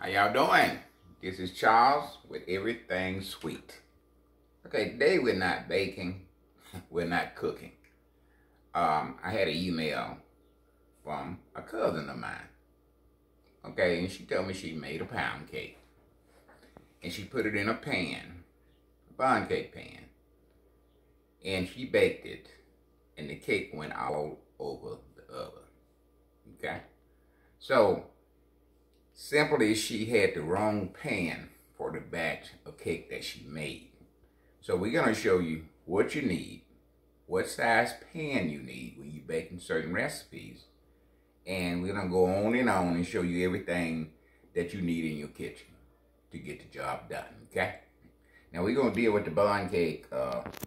How y'all doing? This is Charles with Everything Sweet. Okay, today we're not baking, we're not cooking. I had an email from a cousin of mine. Okay, and she told me she made a pound cake. And she put it in a pan, a bundt cake pan. And she baked it, and the cake went all over the oven. Okay? So, simply, she had the wrong pan for the batch of cake that she made. So we're going to show you what you need, what size pan you need when you're baking certain recipes. And we're going to go on and show you everything that you need in your kitchen to get the job done, okay? Now we're going to deal with the bundt cake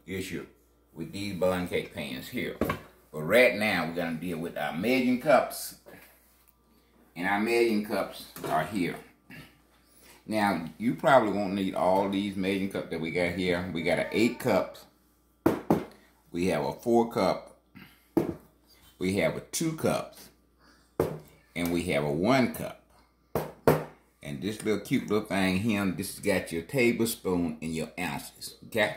issue with these bundt cake pans here. But right now we're going to deal with our measuring cups. And our measuring cups are here. Now, you probably won't need all these measuring cups that we got here. We got an 8 cups. We have a 4 cup. We have a 2 cups. And we have a 1 cup. And this little cute little thing here, this has got your tablespoon and your ounces, okay?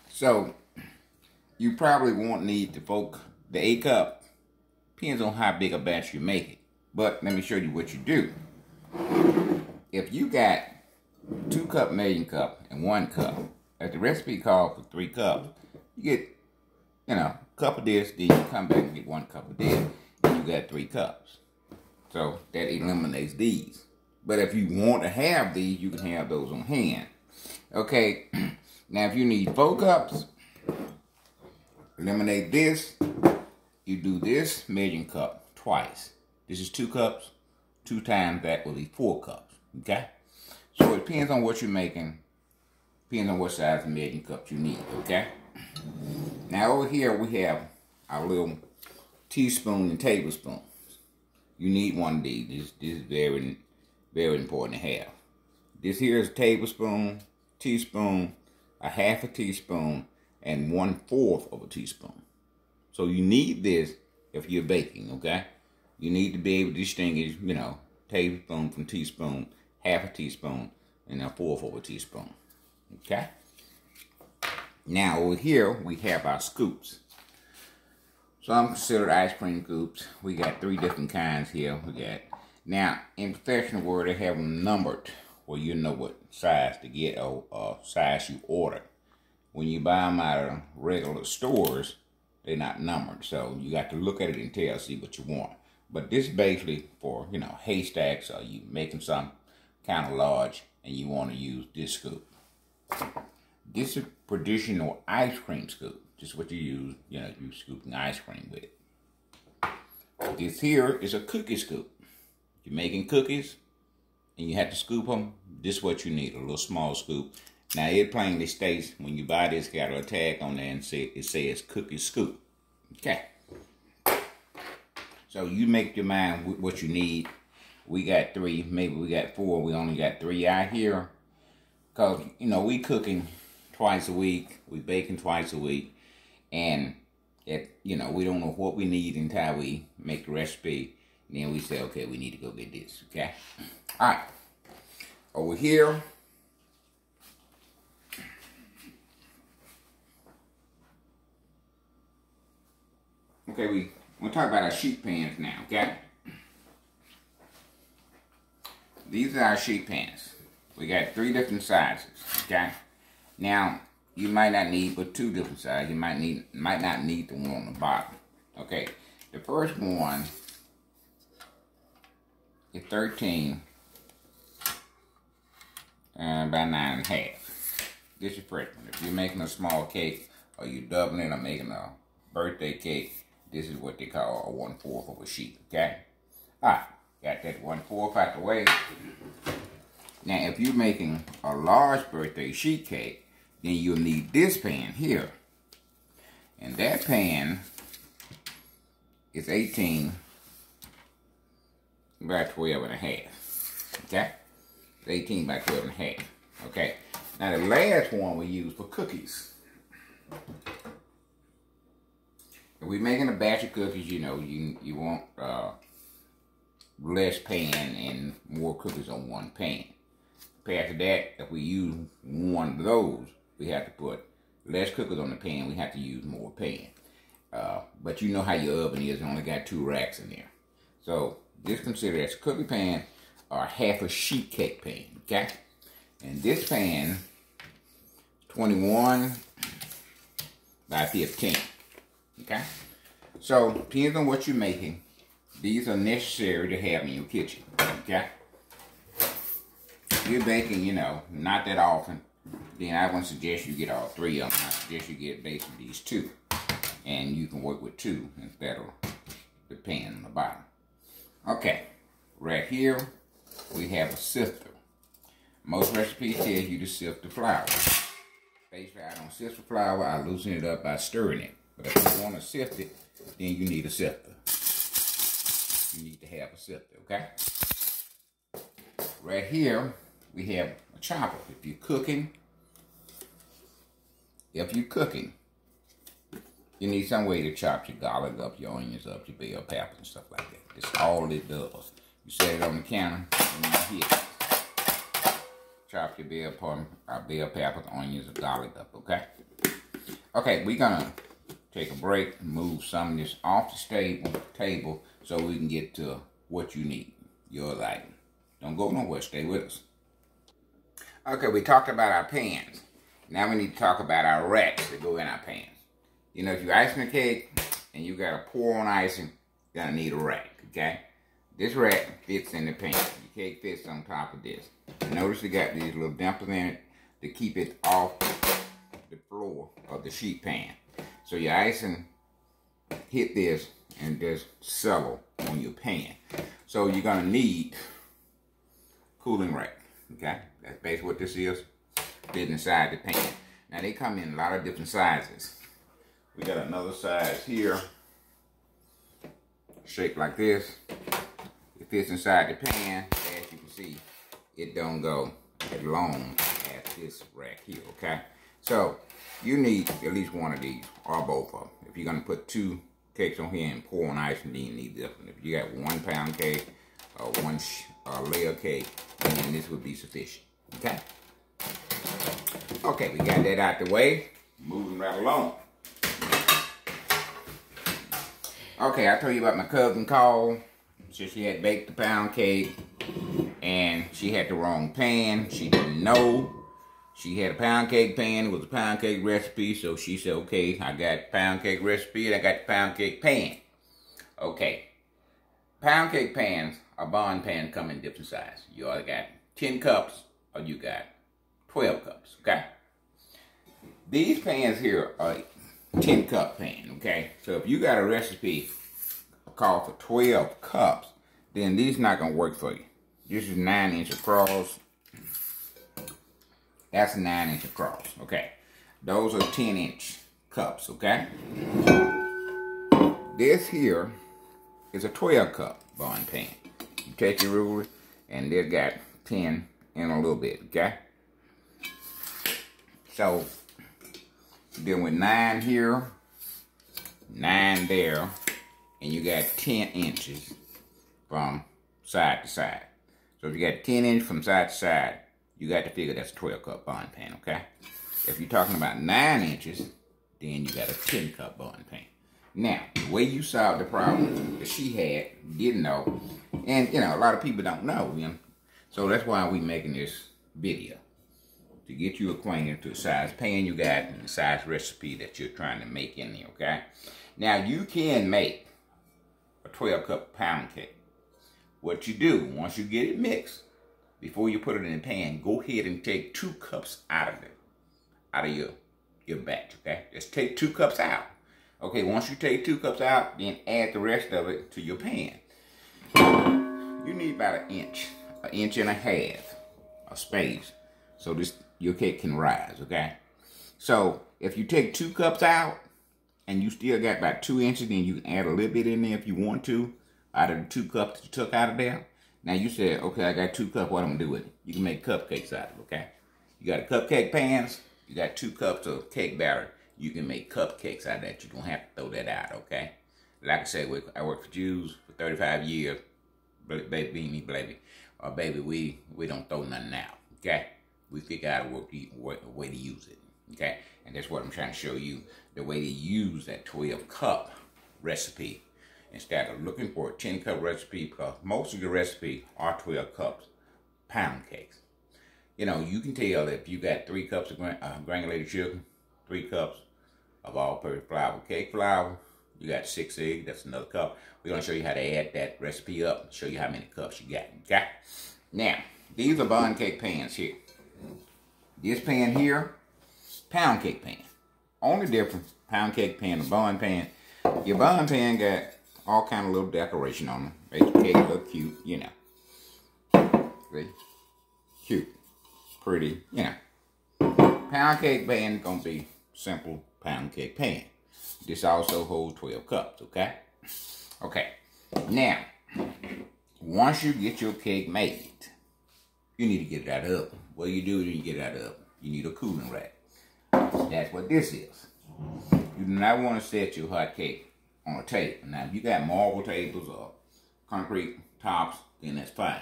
So, you probably won't need the 8 cup. Depends on how big a batch you make it. But let me show you what you do. If you got 2 cup measuring cup and 1 cup, as the recipe calls for 3 cups, you get, a cup of this, then you come back and get 1 cup of this, and you got 3 cups. So that eliminates these. But if you want to have these, you can have those on hand. Okay, now if you need 4 cups, eliminate this. You do this measuring cup twice. This is 2 cups. 2 times that will be 4 cups. Okay? So it depends on what you're making. Depends on what size of measuring cup you need. Okay? Now over here we have our little teaspoon and tablespoons. You need one of these. This is very, very important to have. This here is a tablespoon, teaspoon, a half a teaspoon, and 1/4 of a teaspoon. So you need this if you're baking, okay? You need to be able to distinguish, tablespoon from teaspoon, half a teaspoon, and 1/4 of a teaspoon, okay? Now over here, we have our scoops. Some considered ice cream scoops. We got 3 different kinds here. Now, in professional world, they have them numbered, where you know what size to get or size you order. When you buy them out of regular stores, they're not numbered, so you got to look at it and tell, see what you want. But this is basically for, haystacks, or you making some kind of large and you want to use this scoop. This is traditional ice cream scoop. Just what you use, you scooping ice cream with. This here is a cookie scoop. You're making cookies and you have to scoop them. This is what you need, a little small scoop. Now, it plainly states, when you buy this, got a tag on there and it says cookie scoop. Okay. So, you make your mind with what you need. We got 3, maybe we got 4. We only got 3 out here. Because, we cooking twice a week. We baking twice a week. And, we don't know what we need until we make the recipe. And then we say, okay, we need to go get this. Okay. All right. Over here. Okay, we're going to talk about our sheet pans now, okay? These are our sheet pans. We got 3 different sizes, okay? Now, you might not need but 2 different sizes. You might not need the one on the bottom, okay? The first one is 13 by 9.5. This is first one. If you're making a small cake, or you're doubling it, or making a birthday cake, this is what they call a 1/4 of a sheet, okay? Alright, got that 1/4 out the way. Now, if you're making a large birthday sheet cake, then you'll need this pan here. And that pan is 18 by 12.5, okay? It's 18 by 12.5, okay? Now, the last one we use for cookies. If we're making a batch of cookies, you want less pan and more cookies on one pan. After that, if we use one of those, we have to put less cookies on the pan. We have to use more pan. But you know how your oven is. It only got 2 racks in there. So this considered as a cookie pan or half a sheet cake pan. Okay? And this pan, 21 by 15. Okay? So depends on what you're making. These are necessary to have in your kitchen. Okay? If you're baking, you know, not that often, then I wouldn't suggest you get all 3 of them. I suggest you get basically these 2. And you can work with 2 instead of the pan on the bottom. Okay, right here we have a sifter. Most recipes tell you to sift the flour. Basically, I don't sift the flour, I loosen it up by stirring it. But if you want to sift it, then you need a sifter. You need to have a sifter, okay? Right here, we have a chopper. If you're cooking, you need some way to chop your garlic up, your onions up, your bell pepper and stuff like that. That's all it does. You set it on the counter and you hit it. Chop your bell peppers, onions, and garlic up, okay? Okay, we're gonna take a break and move some of this off the table so we can get to what you need, your item. Don't go nowhere, stay with us. Okay, we talked about our pans. Now we need to talk about our racks that go in our pans. You know, if you're icing a cake and you got to pour on icing, you're gonna need a rack, okay? This rack fits in the pan. Your cake fits on top of this. Notice it got these little dampers in it to keep it off the floor of the sheet pan. So your icing hit this and just settle on your pan. So you're gonna need cooling rack, okay? That's basically what this is. Fit inside the pan. Now they come in a lot of different sizes. We got another size here, shaped like this. It fits inside the pan. As you can see, it don't go as long as this rack here, okay? So you need at least one of these or both of them. If you're gonna put 2 cakes on here and pour on ice, then you need this one. If you got 1 pound cake or 1 layer cake, then this would be sufficient, okay? Okay, we got that out the way. Moving right along. Okay, I told you about my cousin call. So she had baked the pound cake and she had the wrong pan. She didn't know. She had a pound cake pan. It was a pound cake recipe. So she said, okay, I got pound cake recipe and I got the pound cake pan. Okay. Pound cake pans or bundt pans come in different sizes. You either got 10 cups or you got 12 cups, okay? These pans here are 10 cup pan, okay? So if you got a recipe called for 12 cups, then these not gonna work for you. This is 9 inch across. That's 9 inch across, okay? Those are 10 inch cups, okay? This here is a 12 cup bundt pan. You take your ruler and they've got 10 in a little bit, okay? So dealing with 9 here, 9 there, and you got 10 inches from side to side. So if you got 10 inches from side to side, you got to figure that's a 12 cup bundt pan, okay? If you're talking about 9 inches, then you got a 10 cup bundt pan. Now, the way you solved the problem that she had, didn't know, and you know, a lot of people don't know, you know? So that's why we making this video. To get you acquainted to the size pan you got and the size recipe that you're trying to make in there, okay? Now, you can make a 12 cup pound cake. What you do, once you get it mixed, before you put it in the pan, go ahead and take 2 cups out of it, out of your batch, okay? Just take 2 cups out. Okay, once you take 2 cups out, then add the rest of it to your pan. You need about an inch and a half of space, so your cake can rise, okay? So if you take 2 cups out and you still got about 2 inches, then you can add a little bit in there if you want to, out of the 2 cups that you took out of there. Now you said, okay, I got 2 cups, what I'm gonna do with it? You can make cupcakes out of it, okay? You got a cupcake pans, you got 2 cups of cake batter, you can make cupcakes out of that. You don't have to throw that out, okay? Like I said, I worked for Jews for 35 years. baby, baby, we don't throw nothing out, okay? We figure out a way to use it, okay? And that's what I'm trying to show you, the way to use that 12-cup recipe instead of looking for a 10-cup recipe, because most of the recipe are 12 cups pound cakes. You know, you can tell if you got 3 cups of granulated sugar, 3 cups of all-purpose flour, cake flour, you got 6 eggs, that's another cup. We're going to show you how to add that recipe up, show you how many cups you got, okay? Now, these are bundt cake pans here. This pan here, pound cake pan. Only difference, pound cake pan and bundt pan. Your bundt pan got all kind of little decoration on them. Make your cake look cute, you know. See? Cute. Pretty, you know. Pound cake pan is going to be simple pound cake pan. This also holds 12 cups, okay? Okay. Now, once you get your cake made, you need to get it out of the oven. What do you do when you get it out of the oven? You need a cooling rack. That's what this is. You do not want to set your hot cake on a table. Now, if you got marble tables or concrete tops, then that's fine.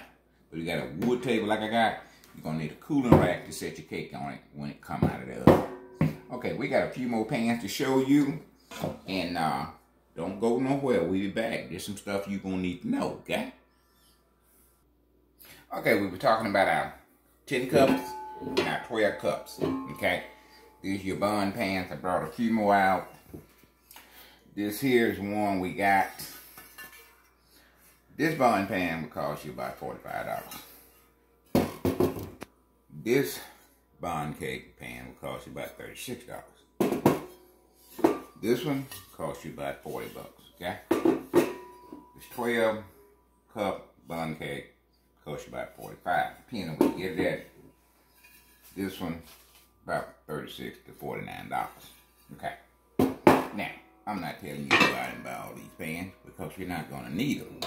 But if you got a wood table like I got, you're going to need a cooling rack to set your cake on it when it comes out of the oven. Okay, we got a few more pans to show you. And don't go nowhere. We'll be back. There's some stuff you're going to need to know, okay? Okay, we were talking about our 10 cups and our 12 cups, okay? These are your bundt pans. I brought a few more out. This here is one we got. This bundt pan will cost you about $45. This bundt cake pan will cost you about $36. This one costs you about 40 bucks, okay? This 12-cup bundt cake costs you about 45, depending on where you get it at. This one, about $36 to $49, okay? Now, I'm not telling you to go out and buy all these pans because you're not going to need them.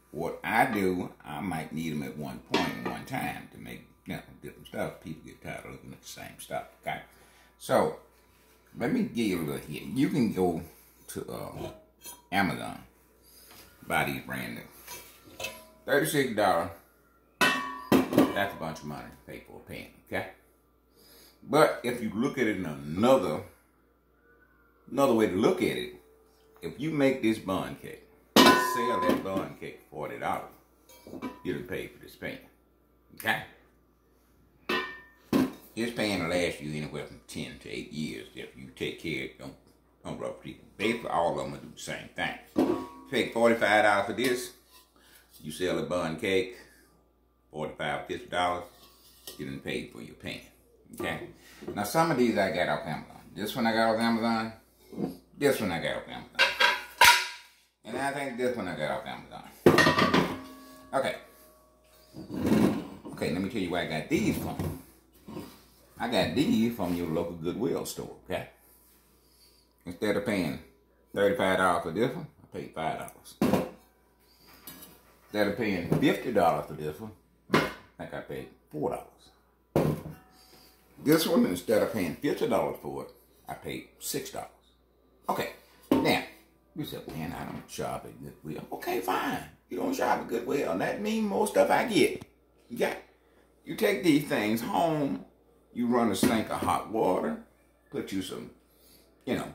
What I do, I might need them at one point and one time to make, you know, different stuff. People get tired of looking at the same stuff, okay? So, let me give you a little hint. You can go to Amazon, buy these brand new. $36, that's a bunch of money to pay for a pan, okay? But if you look at it in another way to look at it, if you make this bundt cake, sell that bundt cake for $40, you'll pay for this pan, okay? This pan will last you anywhere from 10 to 8 years if you take care of it. Don't rough people. Basically, all of them will do the same thing. You pay $45 for this. You sell a bundt cake, $45, $50. You done paid for your pan. Okay? Now, some of these I got off Amazon. This one I got off Amazon. This one I got off Amazon. And I think this one I got off Amazon. Okay. Okay, let me tell you where I got these from. I got these from your local Goodwill store, okay? Instead of paying $35 for this one, I paid $5. Instead of paying $50 for this one, I think I paid $4. This one, instead of paying $50 for it, I paid $6. Okay, now, you said, man, I don't shop at Goodwill. Okay, fine. You don't shop at Goodwill. That means more stuff I get. Okay? You take these things home, you run a sink of hot water, put you some, you know,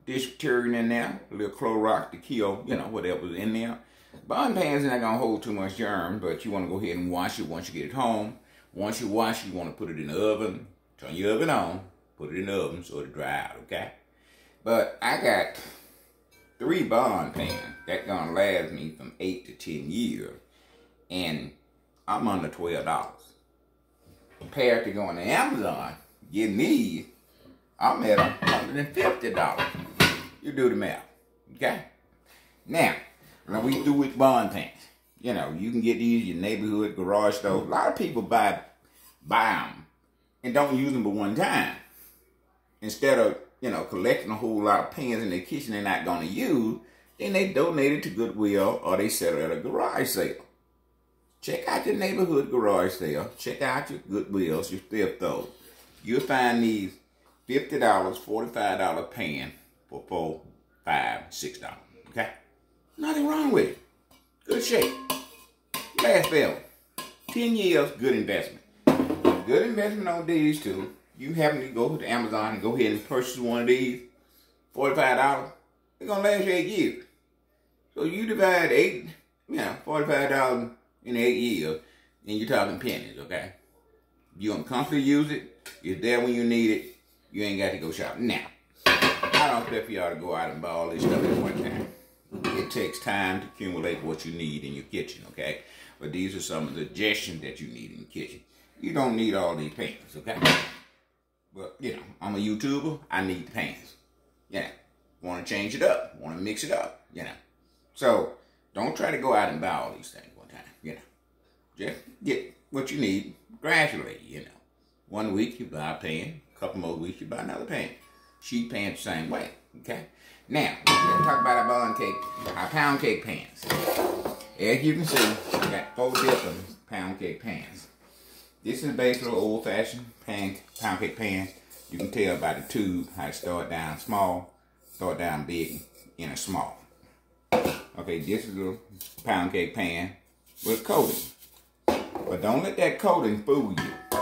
dish detergent in there, a little Clorox to kill, you know, whatever's in there. Bundt pans are not going to hold too much germ, but you want to go ahead and wash it once you get it home. Once you wash it, you want to put it in the oven. Turn your oven on, put it in the oven so it'll dry out, okay? But I got 3 bundt pans that's going to last me from 8 to 10 years, and I'm under $12. Compared to going to Amazon, getting these, I'm at $150. You do the math, okay? Now we do with bundt pans. You know, you can get these in your neighborhood garage stove. A lot of people buy them and don't use them but one time. Instead of, you know, collecting a whole lot of pans in their kitchen they're not going to use, then they donate it to Goodwill or they sell it at a garage sale. Check out your neighborhood garage sale. Check out your Goodwills, your thrift stores. You'll find these $50, $45 pan for $4, $5, $6. Okay? Nothing wrong with it. Good shape. last forever. 10 years, good investment. Good investment on these too. You happen to go to Amazon and go ahead and purchase one of these, $45. It's gonna last you 8 years. So you divide $45 in 8 years, and you're talking pennies, okay? You're gonna comfortably use it. It's there when you need it. You ain't got to go shopping. Now, I don't expect for y'all to go out and buy all this stuff at one time. It takes time to accumulate what you need in your kitchen, okay? But these are some of the suggestions that you need in the kitchen. You don't need all these pans, okay? But, you know, I'm a YouTuber. I need the pans. Yeah. Want to change it up. Want to mix it up, you know. So, don't try to go out and buy all these things one time, you know. Just get what you need gradually, you know. 1 week you buy a pan. A couple more weeks you buy another pan. Sheet pans the same way, okay? Now, let's talk about our pound cake pans. As you can see, we got 4 different pound cake pans. This is basically old-fashioned pound cake pan. You can tell by the tube how it start down small, start down big, in a small. Okay, this is a pound cake pan with coating. But don't let that coating fool you.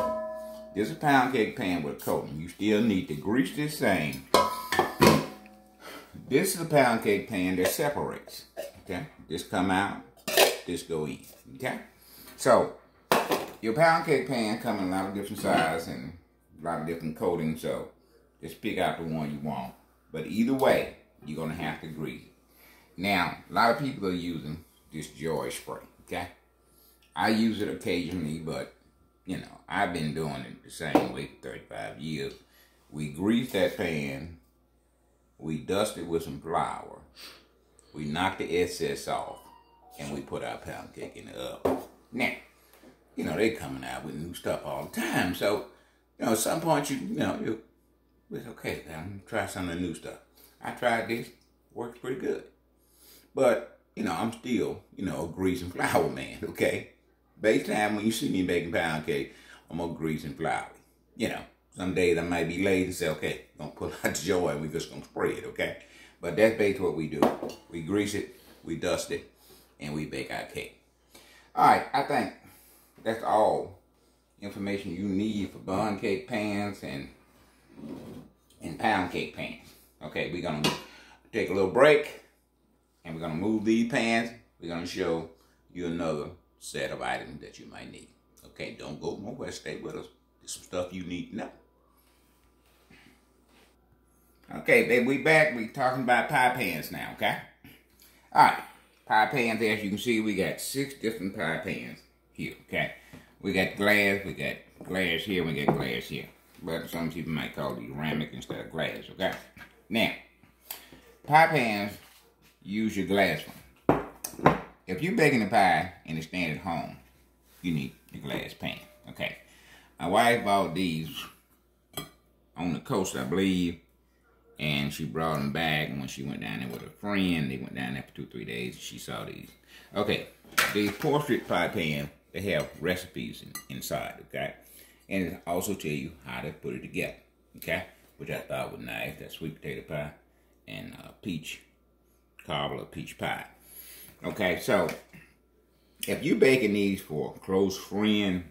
This is a pound cake pan with coating. You still need to grease this same. This is a pound cake pan that separates. Okay, this come out, this go in. Okay, so your pound cake pan come in a lot of different sizes and a lot of different coatings. So just pick out the one you want. But either way, you're gonna have to grease it. Now, a lot of people are using this Joy spray. Okay, I use it occasionally, but you know, I've been doing it the same way for 35 years. We grease that pan. We dust it with some flour. We knock the excess off. And we put our pound cake in the oven. Now, you know, they coming out with new stuff all the time. So, you know, at some point, it's okay. I'm try some of the new stuff. I tried this. Works pretty good. But, you know, I'm still, you know, a grease and flour man, okay? Base time, when you see me making pound cake, I'm gonna grease and flour. You know, some days I might be lazy and say, okay, gonna pull out the Joy and we're just gonna spray it, okay? But that's basically what we do. We grease it, we dust it, and we bake our cake. All right, I think that's all information you need for bundt cake pans and pound cake pans. Okay, we're gonna take a little break, and we're gonna move these pans. We're gonna show you another set of items that you might need. Okay, don't go nowhere. Stay with us. There's some stuff you need to know. Okay, baby, we back. We talking about pie pans now, okay? All right, pie pans, as you can see, we got 6 different pie pans here, okay? We got glass here, we got glass here. But some people might call it ceramic instead of glass, okay? Now, pie pans, use your glass one. If you're baking a pie and it's staying at home, you need the glass pan, okay? My wife bought these on the coast, I believe, and she brought them back. And when she went down there with a friend, they went down there for 2-3 days, and she saw these. Okay, these portrait pie pans, they have recipes inside, okay? And it also tell you how to put it together, okay? Which I thought was nice. That sweet potato pie and peach cobbler peach pie. Okay, so if you're baking these for a close friend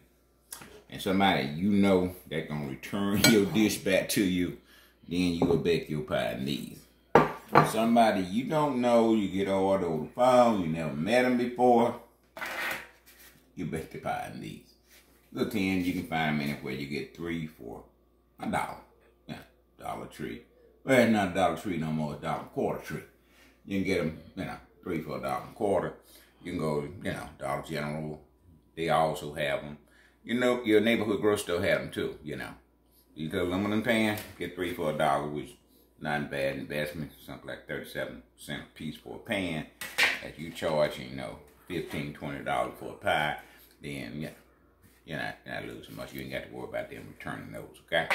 and somebody you know that's going to return your dish back to you, then you will bake your pie in these. Somebody you don't know, you get an order over the phone, you never met them before, you bake the pie in these. Little tins, you can find them anywhere. You get 3 for $1. Yeah, Dollar Tree. Well, it's not a Dollar Tree no more, it's $1.25 tree. You can get them, you know, 3 for $1.25. You can go, you know, Dollar General. They also have them. You know, your neighborhood grocery store have them too, you know. You get aluminum pan, get 3 for $1, which is not a bad investment. Something like 37 cents a piece for a pan. If you charge, you know, $15, $20 for a pie, then, yeah. You're not losing much. You ain't got to worry about them returning those, okay?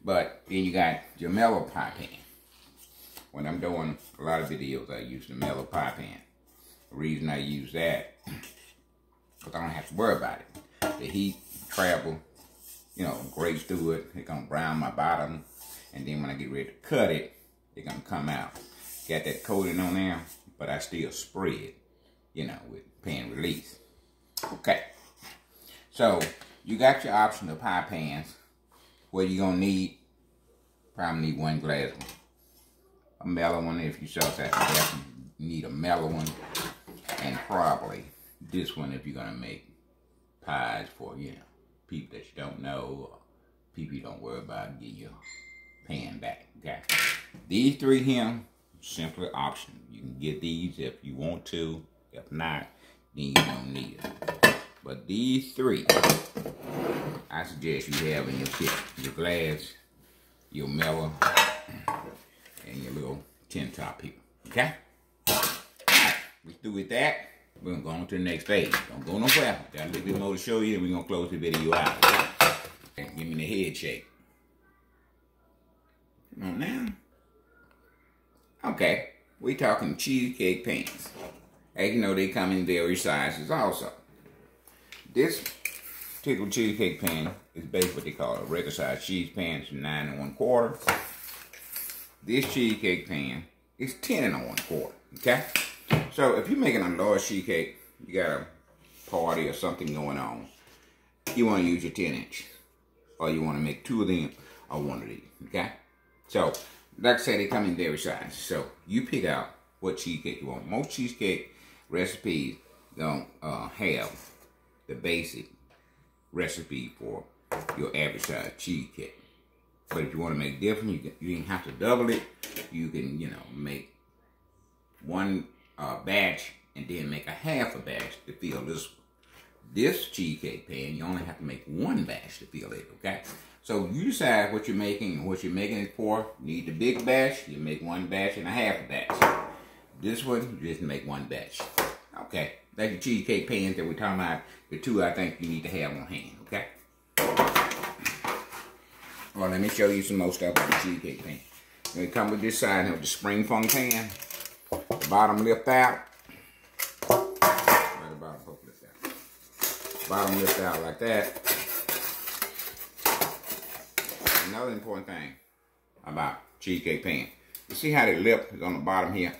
But then you got your MYLES pie pan. When I'm doing a lot of videos, I use the MYLES pie pan. The reason I use that, because I don't have to worry about it. The heat travel, you know, graze through it. It's going to brown my bottom. And then when I get ready to cut it, it's going to come out. Got that coating on there, but I still spray it, you know, with pan release. Okay. So, you got your option of pie pans. What you're going to need, probably need one glass one. A mellow one if you sell that. Definitely need a mellow one. And probably this one if you're going to make pies for, you know, people that you don't know or people you don't worry about, get your pan back. Okay. These three here, simply optional. You can get these if you want to. If not, then you don't need it. But these three, I suggest you have in your kitchen. Your glass, your mellow, and your little tin top here. Okay? Alright, we through with that. We're going to go on to the next phase. Don't go nowhere. Got a little bit more to show you, and we're going to close the video out. Okay? Give me the head shake. Come on now. Okay, we talking cheesecake pans. As you know, they come in various sizes also. This particular cheesecake pan is basically what they call a regular size cheese pan. It's 9 1/4. This cheesecake pan is 10 1/4. Okay? So if you're making a large cheesecake, you got a party or something going on, you want to use your 10-inch. Or you want to make 2 of them or 1 of these. Okay? So, like I said, they come in various sizes. So you pick out what cheesecake you want. Most cheesecake recipes don't have the basic recipe for your average size cheesecake. But if you want to make different, you don't have to double it. You can, you know, make one batch and then make a half a batch to fill this one. This cheesecake pan, you only have to make 1 batch to fill it, okay? So you decide what you're making and what you're making it for. You need the big batch, you make 1 batch and a half a batch. This one, you just make 1 batch. Okay, that's the cheesecake pans that we're talking about. The 2 I think you need to have on hand, okay? Well, let me show you some more stuff on the cheesecake pan. They come with this side here with the spring fung pan. The bottom lift out. Where the bottom hook lift out? Bottom lift out like that. Another important thing about cheesecake pan. You see how the lip is on the bottom here?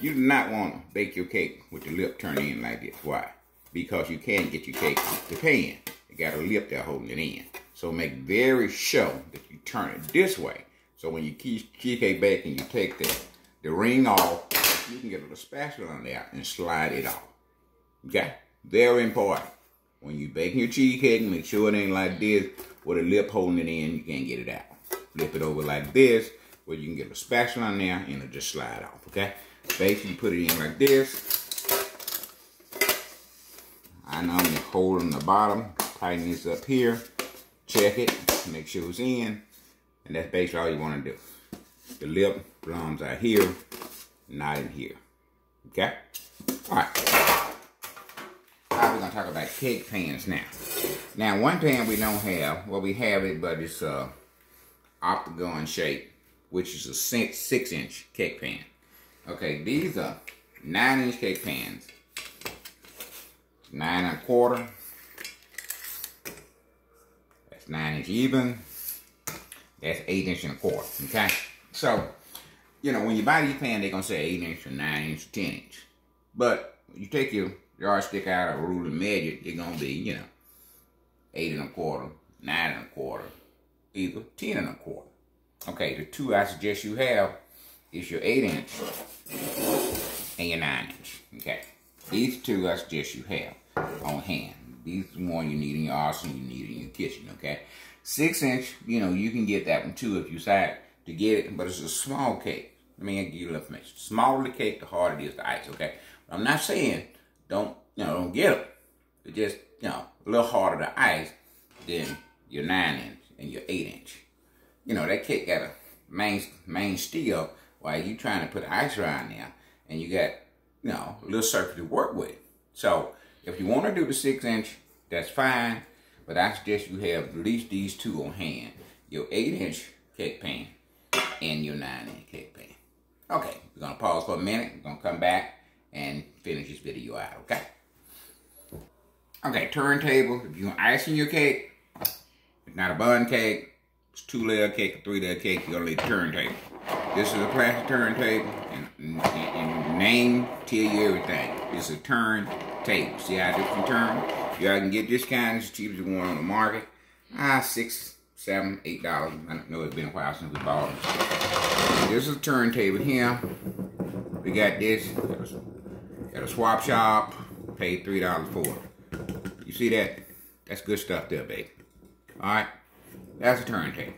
You do not want to bake your cake with the lip turned in like this. Why? Because you can't get your cake off the pan. You got a lip there holding it in. So make very sure that you turn it this way. So when you keep cheesecake baking, you take the ring off, you can get a little spatula on there and slide it off. Okay? Very important. When you baking your cheesecake, make sure it ain't like this with a lip holding it in, you can't get it out. Flip it over like this, where you can get a spatula on there and it'll just slide off, okay? Basically, put it in like this. I normally hold on the bottom, tighten this up here, check it, make sure it's in, and that's basically all you want to do. The lip belongs out here, not in here, okay? All right. Now we're going to talk about cake pans now. Now, one pan we don't have, well, we have it, but it's octagon shape, which is a 6-inch cake pan. Okay, these are 9-inch cake pans. 9 1/4. That's 9-inch even. That's 8 1/4. Okay, so you know when you buy these pans, they're gonna say 8-inch or 9-inch or 10-inch. But you take your yardstick out or ruler and measure, it's gonna be 8 1/4, 9 1/4, either 10 1/4. Okay, the 2 I suggest you have is your 8-inch and your 9-inch. Okay, these 2 I suggest you have on hand. These are the one you need in your arsenal, you need in your kitchen. Okay, 6-inch, you can get that one too if you decide to get it, but it's a small cake. Let me give you a little information. The smaller the cake, the harder it is to ice. Okay, I'm not saying don't get them. It's just a little harder to ice than your 9-inch and your 8-inch. That cake got a main steel while you trying to put ice around there, and you got a little surface to work with. So if you want to do the 6-inch, that's fine, but I suggest you have at least these 2 on hand: your 8-inch cake pan and your 9-inch cake pan. Okay, we're gonna pause for a minute. We're gonna come back and finish this video out. Okay. Okay, turntable. If you're icing your cake, it's not a bun cake. It's 2-layer cake, a 3-layer cake. You're gonna need a turntable. This is a plastic turntable, and name tell you everything. It's a turntable. See how this can turn? You can get this kind, it's cheap as the one on the market. $6, $7, $8. I know it's been a while since we bought them. This is a turntable here. We got this at a swap shop. Paid $3 for it. You see that? That's good stuff there, baby. Alright? That's a turntable.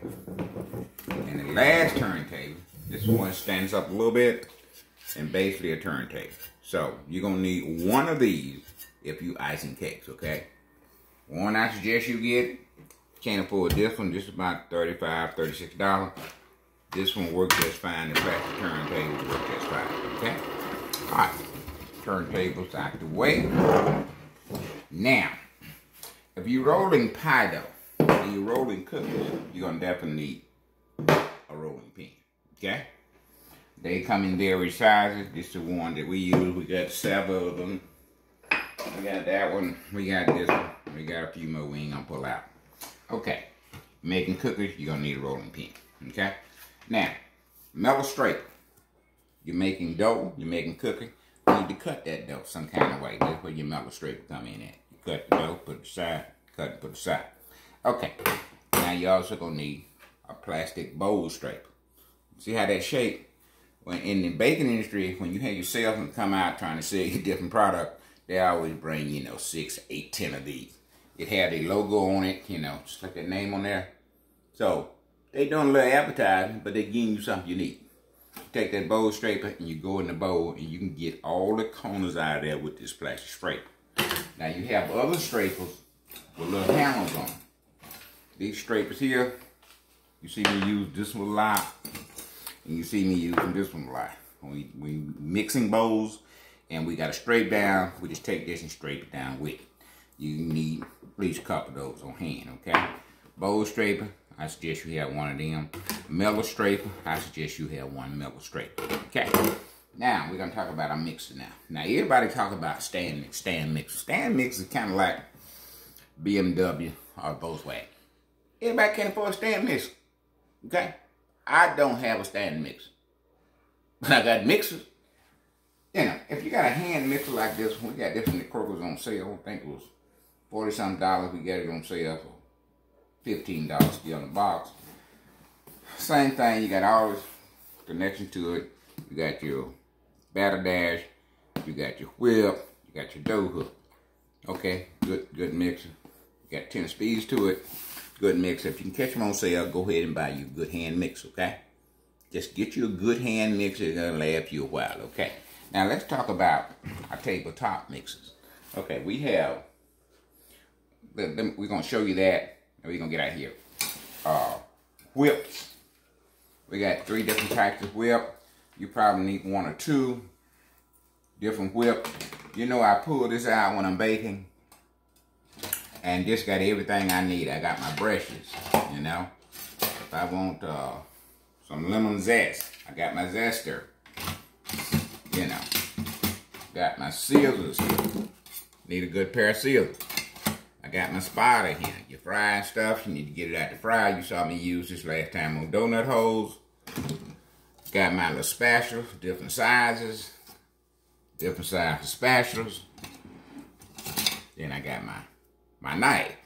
And the last turntable, this one stands up a little bit and basically a turntable. So you're gonna need one of these if you icing cakes, okay? One I suggest you get. Can't afford this one, just about $35, $36. This one works just fine. The plastic turntable works just fine, okay? Alright, turntables out the way. Now, if you're rolling pie dough and you're rolling cookies, you're gonna definitely need a rolling pin, okay? They come in various sizes. This is the one that we use. We got 7 of them. We got that one. We got this one. We got a few more we ain't gonna pull out. Okay, making cookies, you're gonna need a rolling pin, okay? Now, metal scraper. You're making dough, you're making cookie. You need to cut that dough some kind of way. That's where your metal scraper come in at. You cut the dough, put it aside, cut it, put it aside. Okay, now you're also gonna need a plastic bowl scraper. See how that shape? When in the baking industry, when you have your salesman come out trying to sell you different product, they always bring, you know, 6, 8, 10 of these. It had a logo on it, you know, just like that name on there. So, they doing a little advertising, but they giving you something unique. You take that bowl scraper and you go in the bowl and you can get all the corners out of there with this plastic scraper. Now, you have other scrapers with little handles on them. These scrapers here, you see me use this one a lot, and you see me using this one a lot. When we mixing bowls and we got to scrape down, we just take this and scrape it down with it. You need at least a couple of those on hand, okay? Bowl scraper, I suggest you have one of them. Metal scraper, I suggest you have one metal scraper, okay? Now, we're going to talk about our mixer now. Now, everybody talk about stand mixer. Stand mixer is kind of like BMW or Volkswagen. Everybody can afford a stand mixer, okay? I don't have a stand mixer, but I got mixers. You know, if you got a hand mixer like this one, we got this one at Kroger's on sale. I think it was $40-something. We got it on sale for $15 still on the box. Same thing, you got all this connection to it. You got your batter dash, you got your whip, you got your dough hook. Okay, good mixer. You got 10 speeds to it. Good mixer. If you can catch them on sale, go ahead and buy you a good hand mixer, okay? Just get you a good hand mixer. It's going to last you a while, okay? Now, let's talk about our tabletop mixers. Okay, we have, we're going to show you that, and we're going to get out here. Whips. We got 3 different types of whip. You probably need 1 or 2 different whips. You know, I pull this out when I'm baking, and just got everything I need. I got my brushes, you know. If I want some lemon zest, I got my zester. You know, got my scissors. Need a good pair of scissors. I got my spotter here. You frying stuff, you need to get it out the fryer. You saw me use this last time on donut holes. Got my little spatulas, different sizes. Different sizes spatulas. Then I got my knife.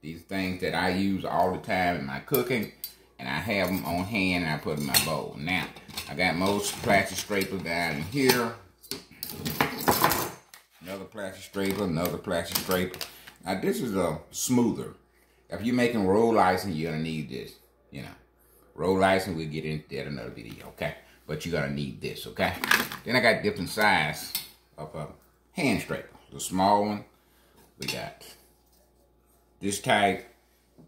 These things that I use all the time in my cooking. And I have them on hand and I put them in my bowl. Now, I got most plastic scraper down in here. Another plastic scraper, another plastic scraper. Now, this is a smoother. If you're making roll icing, you're going to need this. You know, roll icing, we'll get into that in another video, okay? But you're going to need this, okay? Then I got different size of a hand scraper. The small one, we got this type,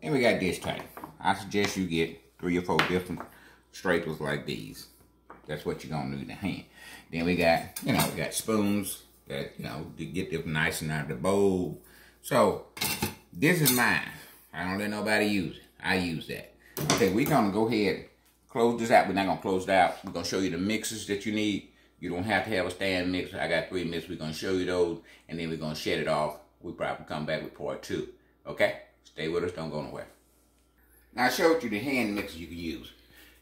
and we got this type. I suggest you get 3 or 4 different scrapers like these. That's what you're going to need in hand. Then we got, you know, we got spoons that, you know, to get them nice and out of the bowl. So, this is mine. I don't let nobody use it. I use that. Okay, we're going to go ahead, close this out. We're not going to close it out. We're going to show you the mixers that you need. You don't have to have a stand mixer. I got 3 mixers. We're going to show you those, and then we're going to shut it off. We'll probably come back with part 2. Okay? Stay with us. Don't go nowhere. Now, I showed you the hand mixer you can use.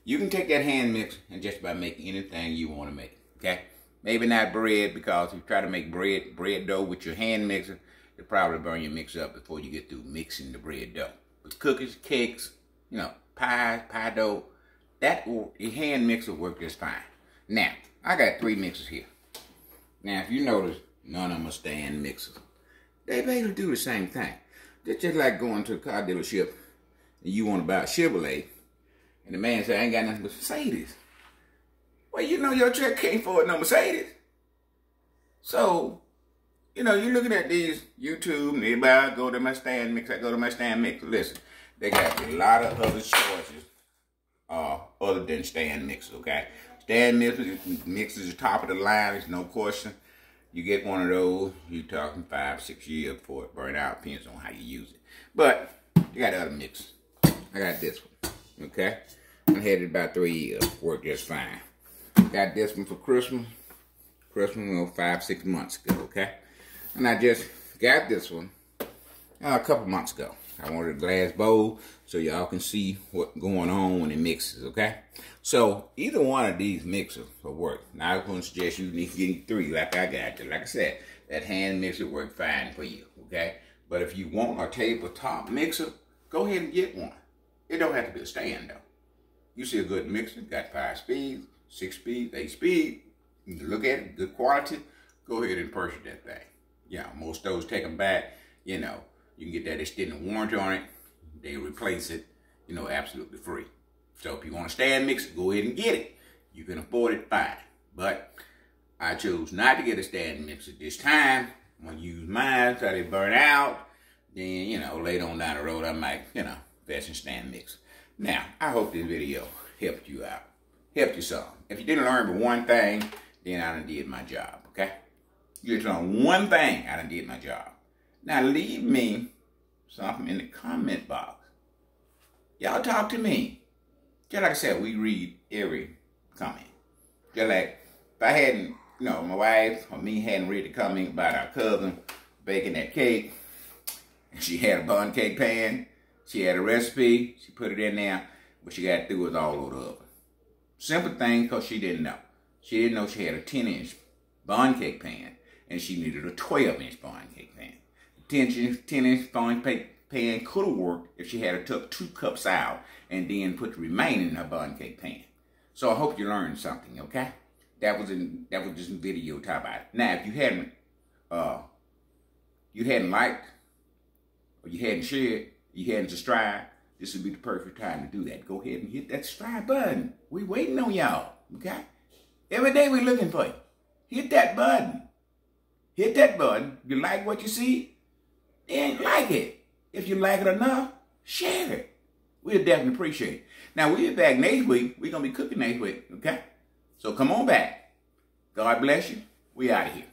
You can take that hand mixer and just about make anything you want to make. Okay? Maybe not bread, because if you try to make bread dough with your hand mixer, it'll probably burn your mixer up before you get through mixing the bread dough. With cookies, cakes, you know, pie dough, your hand mixer will work just fine. Now, I got 3 mixers here. Now, if you notice, none of them are stand mixers. They basically do the same thing. It's just like going to a car dealership and you want to buy a Chevrolet, and the man said, I ain't got nothing but Mercedes. Well, you know your truck can't afford no Mercedes. So, you know, you're looking at these YouTube, and everybody go to my stand mix, I go to my stand mix. Listen, they got a lot of other choices other than stand mixers, okay? Stand mixers are top of the line, there's no question. You get one of those, you're talking 5-6 years before it burn out, depends on how you use it. But you got other mixers. I got this one, okay? I had it about 3 years, worked just fine. Got this one for Christmas, you know, 5-6 months ago, okay? And I just got this one a couple months ago. I wanted a glass bowl so y'all can see what's going on when it mixes, okay? So either one of these mixers will work. Now I'm going to suggest you need to get 3 like I got you. Like I said, that hand mixer works fine for you, okay? But if you want a tabletop mixer, go ahead and get one. It don't have to be a stand though. You see a good mixer, got 5 speeds, 6 speeds, 8 speeds. You can look at it, good quality. Go ahead and purchase that thing. Yeah, most stores take them back, you know. You can get that extended warranty on it. They replace it, you know, absolutely free. So if you want a stand mixer, go ahead and get it. You can afford it, fine. But I chose not to get a stand mixer this time. I'm going to use mine so they burn out. Then, you know, later on down the road, I might, you know, invest in stand mixer. Now, I hope this video helped you out. Helped you some. If you didn't learn but one thing, then I done did my job, okay? You just learned one thing, I done did my job. Now leave me something in the comment box. Y'all talk to me. Just like I said, we read every comment. Just like if I hadn't, you know, my wife or me hadn't read the comment about our cousin baking that cake, and she had a bundt cake pan, she had a recipe, she put it in there, but she got through it all over the oven. Simple thing, because she didn't know. She didn't know she had a 10-inch bundt cake pan, and she needed a 12-inch bundt cake pan. 10-inch bundt cake pan could have worked if she had took 2 cups out and then put the remaining in her bundt cake pan. So I hope you learned something, okay? That was this video talk about it. Now, if you hadn't liked, or you hadn't shared, you hadn't subscribed, this would be the perfect time to do that. Go ahead and hit that subscribe button. We waiting on y'all, okay? Every day we looking for you. Hit that button. Hit that button. If you like what you see, then like it. If you like it enough, share it. We'll definitely appreciate it. Now, we'll be back next week. We're going to be cooking next week, okay? So come on back. God bless you. We out of here.